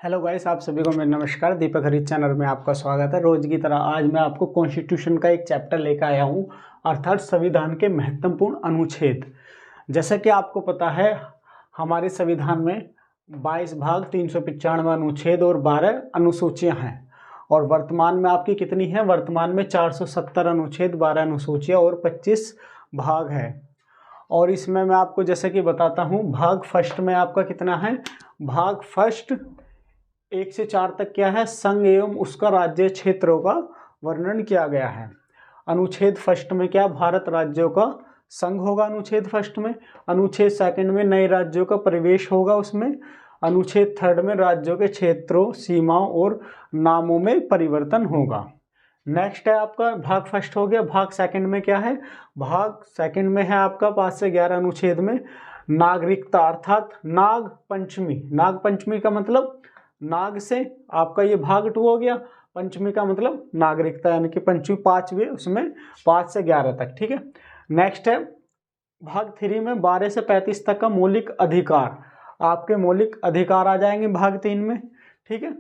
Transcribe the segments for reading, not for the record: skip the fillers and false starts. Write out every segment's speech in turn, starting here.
Hello guys, आप सभी को मेरा नमस्कार। दीपक हरीश चैनल में आपका स्वागत है। रोज की तरह आज मैं आपको कॉन्स्टिट्यूशन का एक चैप्टर लेकर आया हूं, अर्थात संविधान के महत्वपूर्ण अनुच्छेद। जैसा कि आपको पता है, हमारे संविधान में 22 भाग, 395 अनुच्छेद और 12 अनुसूचियां हैं। और वर्तमान में आपकी कितनी है? वर्तमान में 470 अनुच्छेद, 12 अनुसूचियां और 25 भाग है। और इसमें मैं आपको जैसे कि बताता हूँ, भाग फर्स्ट में आपका कितना है? भाग फर्स्ट 1 से 4 तक क्या है? संघ एवं उसका राज्य क्षेत्रों का वर्णन किया गया है। अनुच्छेद फर्स्ट में क्या? भारत राज्यों का संघ होगा अनुच्छेद फर्स्ट में। अनुच्छेद सेकंड में नए राज्यों का प्रवेश होगा उसमें। अनुच्छेद थर्ड में राज्यों के क्षेत्रों, सीमाओं और नामों में परिवर्तन होगा। नेक्स्ट है आपका भाग फर्स्ट हो गया। भाग सेकंड में क्या है? भाग सेकंड में है आपका 5 से 11 अनुच्छेद में नागरिकता, अर्थात नाग पंचमी। नाग पंचमी का मतलब नाग से आपका ये भाग 2 हो गया। पंचमी का मतलब नागरिकता, यानी कि पंचमी 5वीं, उसमें 5 से 11 तक। ठीक है। नेक्स्ट है भाग 3 में 12 से 35 तक का मौलिक अधिकार। आपके मौलिक अधिकार आ जाएंगे भाग 3 में। ठीक है।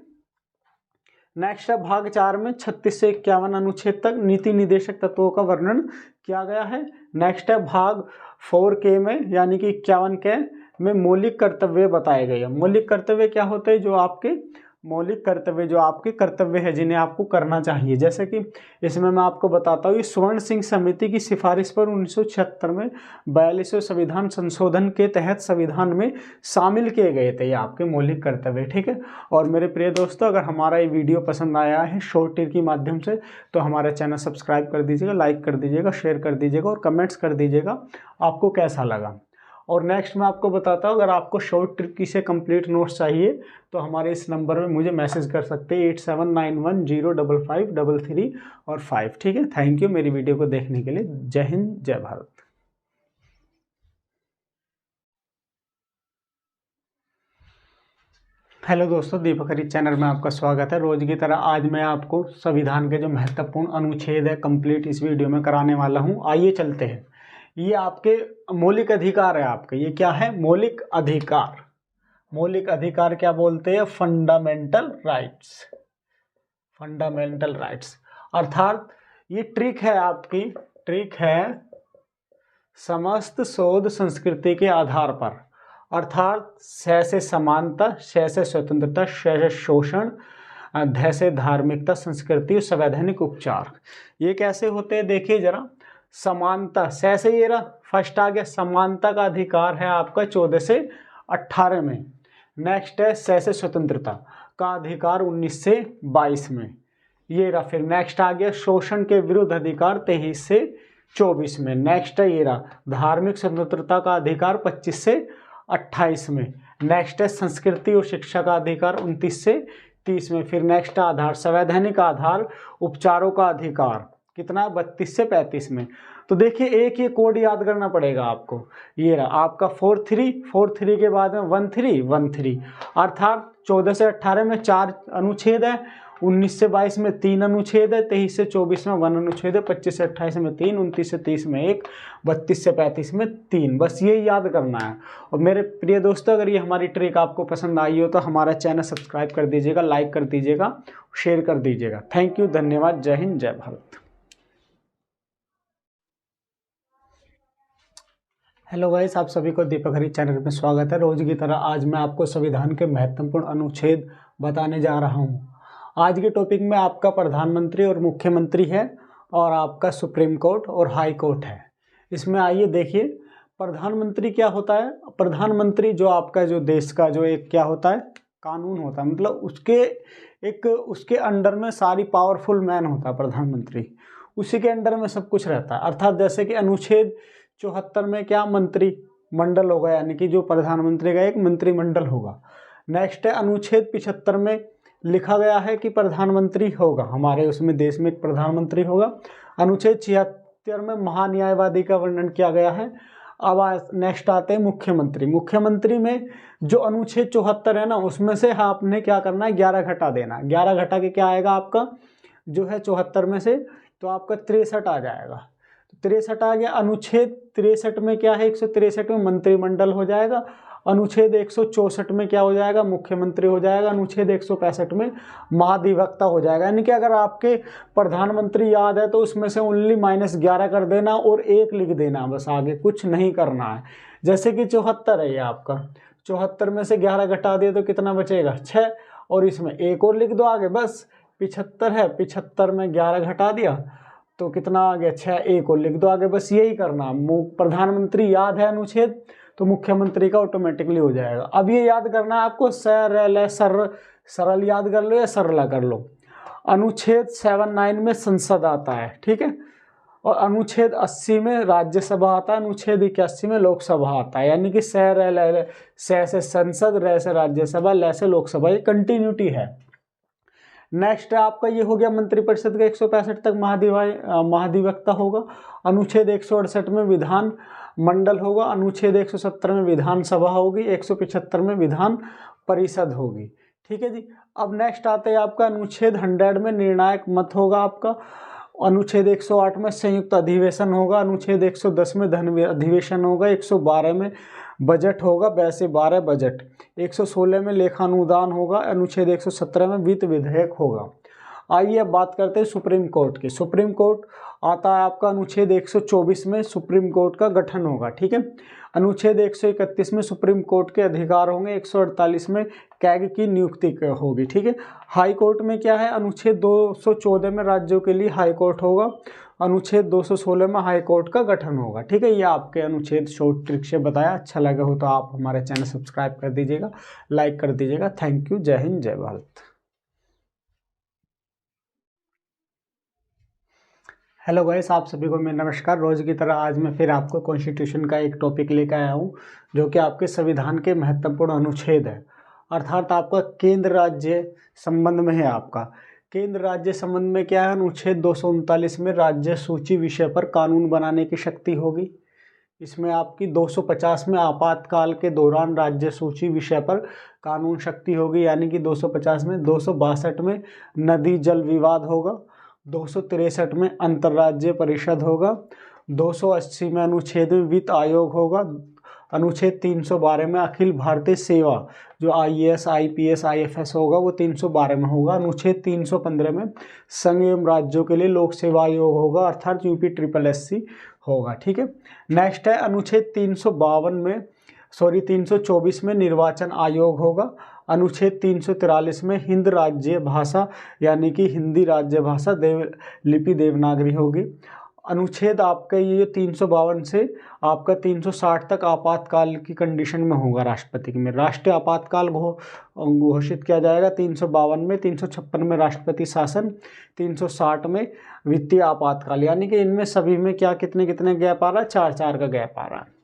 नेक्स्ट है भाग 4 में 36 से 51 अनुच्छेद तक नीति निदेशक तत्वों का वर्णन किया गया है। नेक्स्ट है भाग 4K में, यानी कि 51K में मौलिक कर्तव्य बताए गए हैं। मौलिक कर्तव्य क्या होते हैं? जो आपके मौलिक कर्तव्य, जो आपके कर्तव्य है जिन्हें आपको करना चाहिए। जैसे कि इसमें मैं आपको बताता हूँ, स्वर्ण सिंह समिति की सिफारिश पर 1976 में 42वें संविधान संशोधन के तहत संविधान में शामिल किए गए थे ये आपके मौलिक कर्तव्य। ठीक है। और मेरे प्रिय दोस्तों, अगर हमारा ये वीडियो पसंद आया है शॉर्ट ट्रिक के माध्यम से, तो हमारे चैनल सब्सक्राइब कर दीजिएगा, लाइक कर दीजिएगा, शेयर कर दीजिएगा और कमेंट्स कर दीजिएगा आपको कैसा लगा। और नेक्स्ट मैं आपको बताता हूँ, अगर आपको शॉर्ट ट्रिक से कंप्लीट नोट्स चाहिए तो हमारे इस नंबर में मुझे मैसेज कर सकते हैं 87910553 और 5। ठीक है। थैंक यू मेरी वीडियो को देखने के लिए। जय हिंद, जय भारत। हेलो दोस्तों, दीपक हरीश चैनल में आपका स्वागत है। रोज की तरह आज मैं आपको संविधान के जो महत्वपूर्ण अनुच्छेद है कंप्लीट इस वीडियो में कराने वाला हूँ। आइए चलते हैं। ये आपके मौलिक अधिकार है आपके। ये क्या है? मौलिक अधिकार। मौलिक अधिकार क्या बोलते हैं? Fundamental rights. फंडामेंटल राइट्स अर्थात ये ट्रिक है आपकी, ट्रिक है समस्त शोध संस्कृति के आधार पर, अर्थात स से समानता, श से स्वतंत्रता, श से शोषण, ध से धार्मिकता, संस्कृति और संवैधानिक उपचार। ये कैसे होते हैं देखिए जरा। समानता, स से ये रहा फर्स्ट आ गया। समानता का अधिकार है आपका 14 से 18 में। नेक्स्ट है स से स्वतंत्रता का अधिकार 19 से 22 में, ये रहा। फिर नेक्स्ट आ गया शोषण के विरुद्ध अधिकार 23 से 24 में। नेक्स्ट है ये रहा धार्मिक स्वतंत्रता का अधिकार 25 से 28 में। नेक्स्ट है संस्कृति और शिक्षा का अधिकार 29 से 30 में। फिर नेक्स्ट आधार संवैधानिक आधार उपचारों का अधिकार कितना? 32 से 35 में। तो देखिए एक ये कोड याद करना पड़ेगा आपको। ये रहा आपका 4-3 के बाद में 1-3 अर्थात 14 से 18 में 4 अनुच्छेद है, 19 से 22 में 3 अनुच्छेद है, 23 से 24 में 1 अनुच्छेद है, 25 से 28 में 3, 29 से 30 में 1, 32 से 35 में 3। बस ये याद करना है। और मेरे प्रिय दोस्तों, अगर ये हमारी ट्रिक आपको पसंद आई हो तो हमारा चैनल सब्सक्राइब कर दीजिएगा, लाइक कर दीजिएगा, शेयर कर दीजिएगा। थैंक यू, धन्यवाद। जय हिंद, जय भारत। हेलो गाइस, आप सभी को दीपक हरीश चैनल में स्वागत है। रोज की तरह आज मैं आपको संविधान के महत्वपूर्ण अनुच्छेद बताने जा रहा हूँ। आज के टॉपिक में आपका प्रधानमंत्री और मुख्यमंत्री है, और आपका सुप्रीम कोर्ट और हाई कोर्ट है। इसमें आइए देखिए, प्रधानमंत्री क्या होता है? प्रधानमंत्री जो आपका जो देश का जो एक क्या होता है? कानून होता है। मतलब उसके अंडर में सारी पावरफुल मैन होता है प्रधानमंत्री, उसी के अंडर में सब कुछ रहता है। अर्थात जैसे कि अनुच्छेद 74 में क्या? मंत्रिमंडल होगा, यानी कि जो प्रधानमंत्री का एक मंत्रिमंडल होगा। नेक्स्ट है अनुच्छेद 75 में लिखा गया है कि प्रधानमंत्री होगा, हमारे उसमें देश में एक प्रधानमंत्री होगा। अनुच्छेद 76 में महान्यायवादी का वर्णन किया गया है। अब नेक्स्ट आते हैं मुख्यमंत्री। मुख्यमंत्री में जो अनुच्छेद 74 है ना, उसमें से आपने क्या करना है? 11 घटा देना। 11 घटा के क्या आएगा आपका? जो है 74 में से तो आपका 63 आ जाएगा। 63 आ गया। अनुच्छेद 63 में क्या है? 163 में मंत्रिमंडल हो जाएगा। अनुच्छेद 164 में क्या हो जाएगा, मुख्यमंत्री हो जाएगा। अनुच्छेद 165 में महाधिवक्ता हो जाएगा। यानी कि अगर आपके प्रधानमंत्री याद है तो उसमें से ओनली -11 कर देना और 1 लिख देना, बस आगे कुछ नहीं करना है। जैसे कि 74 है ये आपका, 74 में से 11 घटा दिए तो कितना बचेगा, 6, और इसमें 1 और लिख दो आगे, बस 75 है, 75 में 11 घटा दिया तो कितना आ गया, 6, 1 और लिख दो आगे, बस यही करना। प्रधानमंत्री याद है अनुच्छेद तो मुख्यमंत्री का ऑटोमेटिकली हो जाएगा। अब ये याद करना है आपको, सरल याद कर लो या सरला कर लो। अनुच्छेद 79 में संसद आता है, ठीक है, और अनुच्छेद 80 में राज्यसभा आता है, अनुच्छेद 81 में लोकसभा आता है। यानी कि से संसद, रे से राज्यसभा, ले से लोकसभा, ये कंटिन्यूटी है। नेक्स्ट है आपका, ये हो गया मंत्रिपरिषद का 165 तक महाधिवक्ता होगा। अनुच्छेद 168 में विधान मंडल होगा। अनुच्छेद 170 में विधानसभा होगी। 175 में विधान परिषद होगी। ठीक है जी। अब नेक्स्ट आता है आपका अनुच्छेद 100 में निर्णायक मत होगा आपका। अनुच्छेद 108 में संयुक्त अधिवेशन होगा। अनुच्छेद 110 में धन अधिवेशन होगा। 112 में बजट होगा, वैसे 12 बजट। 116 में लेखानुदान होगा। अनुच्छेद 117 में वित्त विधेयक होगा। आइए अब बात करते हैं सुप्रीम कोर्ट की। सुप्रीम कोर्ट आता है आपका अनुच्छेद 124 में सुप्रीम कोर्ट का गठन होगा। ठीक है। अनुच्छेद 131 में सुप्रीम कोर्ट के अधिकार होंगे। 148 में कैग की नियुक्ति होगी। ठीक है। हाई कोर्ट में क्या है, अनुच्छेद 214 में राज्यों के लिए हाई कोर्ट होगा। अनुच्छेद 216 में हाई कोर्ट का गठन होगा। ठीक है। ये आपके अनुच्छेद शॉर्ट ट्रिक से बताया। अच्छा लगा हो तो आप हमारे चैनल सब्सक्राइब कर दीजिएगा, लाइक कर दीजिएगा। Thank you. जय हिंद, जय भारत। हेलो गाइस, आप सभी को मेरा नमस्कार। रोज़ की तरह आज मैं फिर आपको कॉन्स्टिट्यूशन का एक टॉपिक लेकर आया हूँ, जो कि आपके संविधान के महत्वपूर्ण अनुच्छेद है, अर्थात आपका केंद्र राज्य संबंध में है। आपका केंद्र राज्य संबंध में क्या है, अनुच्छेद 239 में राज्य सूची विषय पर कानून बनाने की शक्ति होगी। इसमें आपकी 250 में आपातकाल के दौरान राज्य सूची विषय पर कानून शक्ति होगी, यानी कि 250 में। 262 में नदी जल विवाद होगा। 263 में अंतर्राज्यीय परिषद होगा। 280 में अनुच्छेद में वित्त आयोग होगा। अनुच्छेद 312 में अखिल भारतीय सेवा, जो IAS IPS IFS होगा, वो 312 में होगा। अनुच्छेद 315 में संघ एवं राज्यों के लिए लोक सेवा आयोग होगा, अर्थात UPSSC होगा। ठीक है। नेक्स्ट है अनुच्छेद 324 में निर्वाचन आयोग होगा। अनुच्छेद 343 में हिंद राज्य भाषा, यानी कि हिंदी राज्य भाषा लिपि देवनागरी होगी। अनुच्छेद आपका ये 352 से आपका 360 तक आपातकाल की कंडीशन में होगा राष्ट्रपति में। राष्ट्रीय आपातकाल घोषित किया जाएगा 352 में। 356 में राष्ट्रपति शासन। 360 में वित्तीय आपातकाल। यानी कि इनमें सभी में क्या कितने कितने गैप आ रहा है, 4-4 का गैप आ रहा है।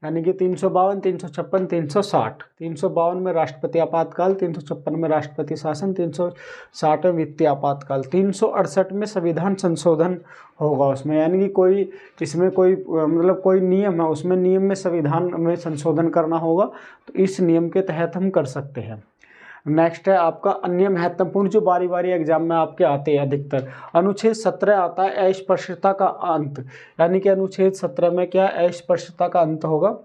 यानी कि 352, 356, 360। 352 में राष्ट्रपति आपातकाल, 356 में राष्ट्रपति शासन, 360 में वित्तीय आपातकाल। 368 में संविधान संशोधन होगा उसमें, यानी कि कोई इसमें कोई मतलब कोई नियम है, उसमें नियम में संविधान में संशोधन करना होगा, तो इस नियम के तहत हम कर सकते हैं। नेक्स्ट है आपका अन्य महत्वपूर्ण, जो बारी बारी एग्जाम में आपके आते हैं अधिकतर। अनुच्छेद 17 आता है अस्पृश्यता का अंत, यानी कि अनुच्छेद 17 में क्या अस्पृश्यता का अंत होगा।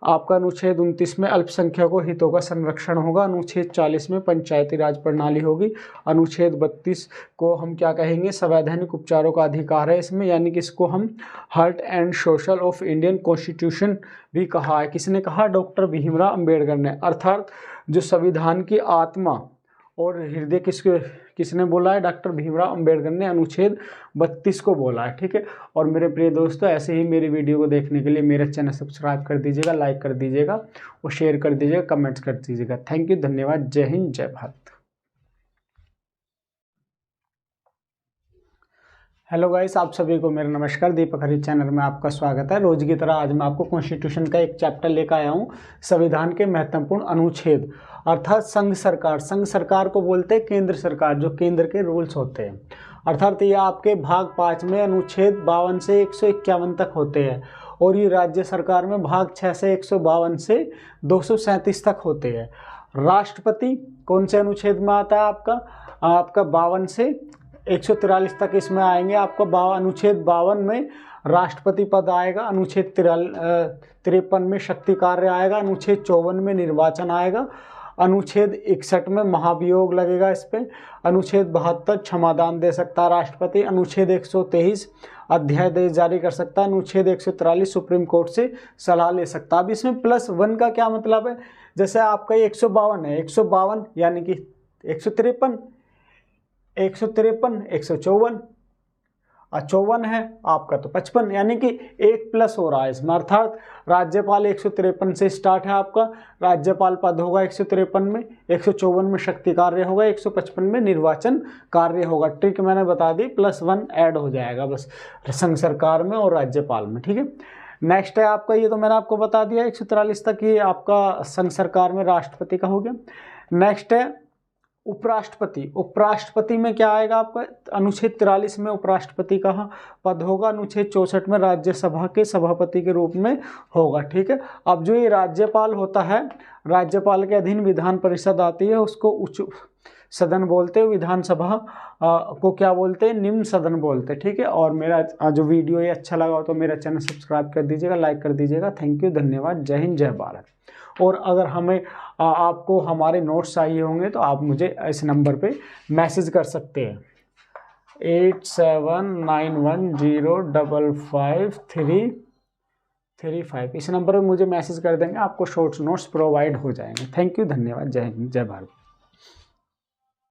आपका अनुच्छेद 29 में अल्पसंख्यकों हितों का संरक्षण होगा। अनुच्छेद 40 में पंचायती राज प्रणाली होगी। अनुच्छेद 32 को हम क्या कहेंगे, संवैधानिक उपचारों का अधिकार है इसमें, यानी कि इसको हम heart and social of Indian constitution भी कहा है। किसने कहा, डॉक्टर भीमराव अंबेडकर ने। अर्थात जो संविधान की आत्मा और हृदय किसने बोला है, डॉक्टर भीमराव अंबेडकर ने अनुच्छेद 32 को बोला है। ठीक है। और मेरे प्रिय दोस्तों, ऐसे ही मेरी वीडियो को देखने के लिए मेरा चैनल सब्सक्राइब कर दीजिएगा, लाइक कर दीजिएगा और शेयर कर दीजिएगा, कमेंट्स कर दीजिएगा। थैंक यू, धन्यवाद। जय हिंद, जय भारत। हेलो गाइस, आप सभी को मेरा नमस्कार। दीपक हरीश चैनल में आपका स्वागत है। रोज की तरह आज मैं आपको कॉन्स्टिट्यूशन का एक चैप्टर लेकर आया हूँ, संविधान के महत्वपूर्ण अनुच्छेद, अर्थात संघ सरकार। संघ सरकार को बोलते हैं केंद्र सरकार, जो केंद्र के रूल्स होते हैं। अर्थात ये आपके भाग 5 में अनुच्छेद 52 से 151 तक होते हैं, और ये राज्य सरकार में भाग 6 से 152 से 237 तक होते हैं। राष्ट्रपति कौन से अनुच्छेद में आता है, आपका 52 से 143 तक इसमें आएंगे। आपका अनुच्छेद 52 में राष्ट्रपति पद आएगा, अनुच्छेद 53 में शक्ति कार्य आएगा, अनुच्छेद 54 में निर्वाचन आएगा, अनुच्छेद 61 में महाभियोग लगेगा इस पे, अनुच्छेद 72 क्षमादान दे सकता है राष्ट्रपति, अनुच्छेद 123 अध्यादेश जारी कर सकता है, अनुच्छेद 143 सुप्रीम कोर्ट से सलाह ले सकता है। अब इसमें +1 का क्या मतलब है, जैसे आपका ये 152 है, 152 यानी कि 153, 153, 154 और 54 है आपका तो 55, यानी कि 1 प्लस हो रहा है इसमें, अर्थात राज्यपाल 153 से स्टार्ट है आपका, राज्यपाल पद होगा 153 में, 154 में शक्ति कार्य होगा, 155 में निर्वाचन कार्य होगा। ट्रिक मैंने बता दी, +1 ऐड हो जाएगा बस संघ सरकार में और राज्यपाल में, ठीक है। नेक्स्ट है आपका, ये तो मैंने आपको बता दिया 143 तक ये आपका संघ सरकार में राष्ट्रपति का हो गया। नेक्स्ट है उपराष्ट्रपति। उपराष्ट्रपति में क्या आएगा आपका, अनुच्छेद 43 में उपराष्ट्रपति का पद होगा, अनुच्छेद 64 में राज्यसभा के सभापति के रूप में होगा, ठीक है। अब जो ये राज्यपाल होता है, राज्यपाल के अधीन विधान परिषद आती है, उसको उच्च सदन बोलते हैं, विधानसभा को क्या बोलते हैं, निम्न सदन बोलते हैं, ठीक है। और मेरा जो वीडियो ये अच्छा लगा हो तो मेरा चैनल सब्सक्राइब कर दीजिएगा, लाइक कर दीजिएगा। थैंक यू, धन्यवाद, जय हिंद, जय भारत। और अगर हमें आपको हमारे नोट्स चाहिए होंगे तो आप मुझे इस नंबर पे मैसेज कर सकते हैं 8791055335। इस नंबर पे मुझे मैसेज कर देंगे, आपको शॉर्ट्स नोट्स प्रोवाइड हो जाएंगे। थैंक यू, धन्यवाद, जय हिंद, जय भारत।